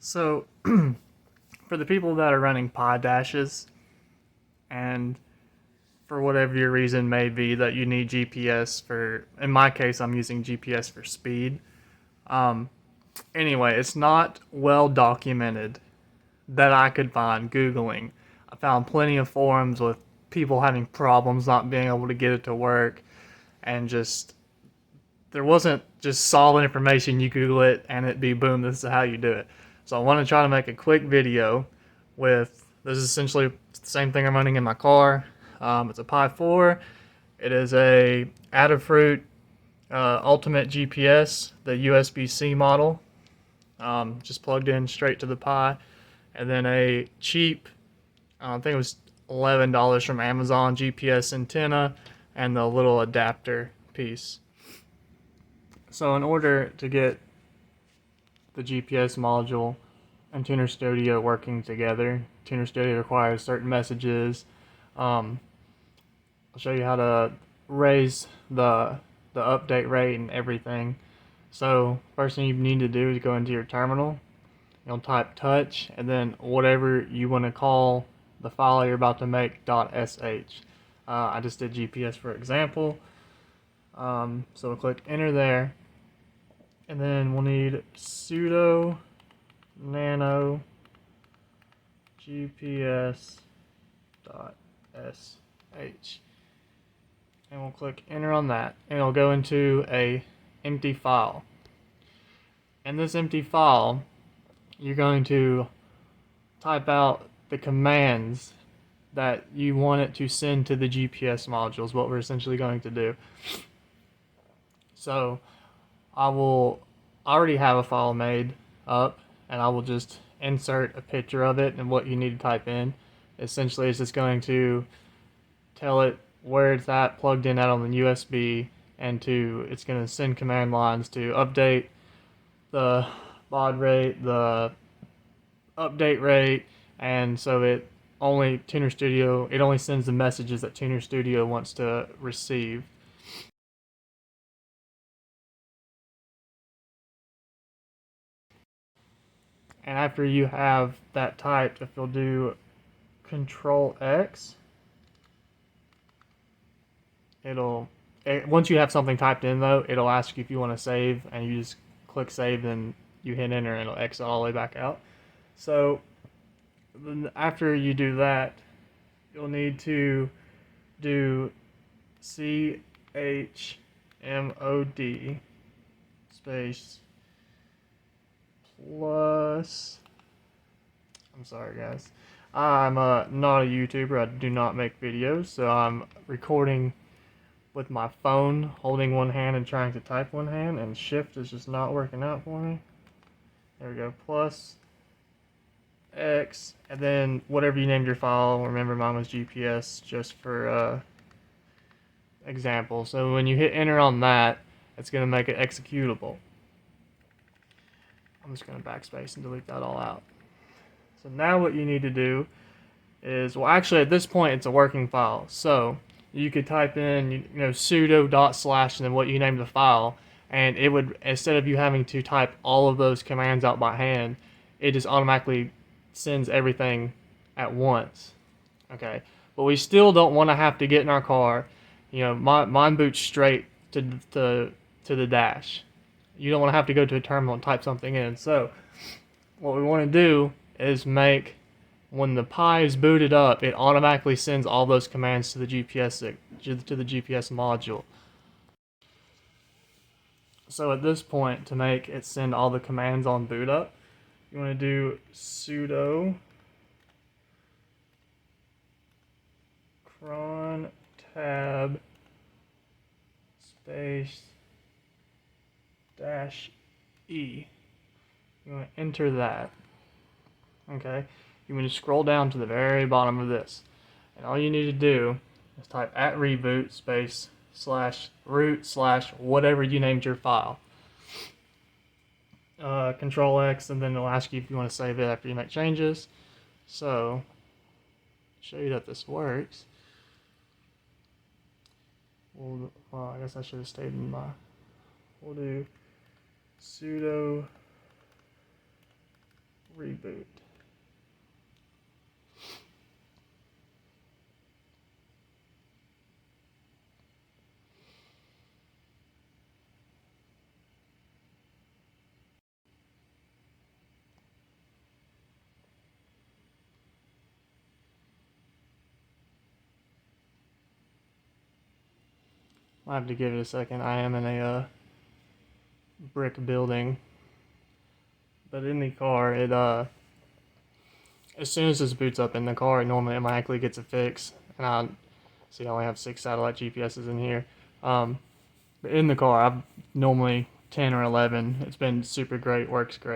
So, for the people that are running pod dashes, and for whatever your reason may be that you need GPS for, in my case, I'm using GPS for speed. Um, anyway, it's not well documented that I could find Googling. I found plenty of forums with people having problems not being able to get it to work, and just there wasn't just solid information. You Google it and it'd be boom, this is how you do it. So I want to try to make a quick video with this is essentially the same thing I'm running in my car. It's a Pi 4. It is a Adafruit Ultimate GPS, the USB-C model, just plugged in straight to the Pi, and then a cheap, I think it was $11 from Amazon GPS antenna, and the little adapter piece. So in order to get the GPS module and Tunerstudio working together, Tunerstudio requires certain messages. I'll show you how to raise the update rate and everything. So first thing you need to do is go into your terminal. You'll type touch and then whatever you want to call the file you're about to make .sh. I just did GPS for example. So we'll click enter there. And then we'll need sudo nano gps.sh. And we'll click enter on that. And it'll go into a empty file. In this empty file, you're going to type out the commands that you want it to send to the GPS module is what we're essentially going to do. So I already have a file made up, and I will just insert a picture of it and what you need to type in. Essentially, it's just going to tell it where it's at, plugged in at on the USB, and it's going to send command lines to update the baud rate, the update rate, and so it only sends the messages that Tunerstudio wants to receive. And after you have that typed, if you'll do Control X, once you have something typed in though, it'll ask you if you want to save, and you just click save, then you hit enter, and it'll exit all the way back out. So then after you do that, you'll need to do CHMOD space plus. I'm sorry, guys. I'm not a YouTuber. I do not make videos, so I'm recording with my phone, holding one hand and trying to type one hand, and shift is just not working out for me. There we go. Plus X, and then whatever you named your file. Remember, mine was GPS, just for example. So when you hit enter on that, it's going to make it executable. I'm just going to backspace and delete that all out. So now what you need to do is, well, actually at this point it's a working file. So you could type in, sudo // and then what you named the file, and it would, instead of you having to type all of those commands out by hand, it just automatically sends everything at once. Okay, but we still don't want to have to get in our car. Mine boots straight to the dash. You don't want to have to go to a terminal and type something in. So what we want to do is make, when the Pi is booted up, it automatically sends all those commands to the GPS module. So at this point, to make it send all the commands on boot up, you want to do sudo cron tab space -e. You want to enter that. Okay, you want to scroll down to the very bottom of this, and all you need to do is type @reboot space /root/ whatever you named your file. Control X, and then it'll ask you if you want to save it after you make changes. So, show you that this works. Well, I guess I should have stayed in my. We'll do sudo reboot. I'll have to give it a second. I am in a brick building. But in the car, it as soon as this boots up in the car, it normally automatically gets a fix. And I see I only have 6 satellite GPSs in here. But in the car, I've normally 10 or 11. It's been super great, works great.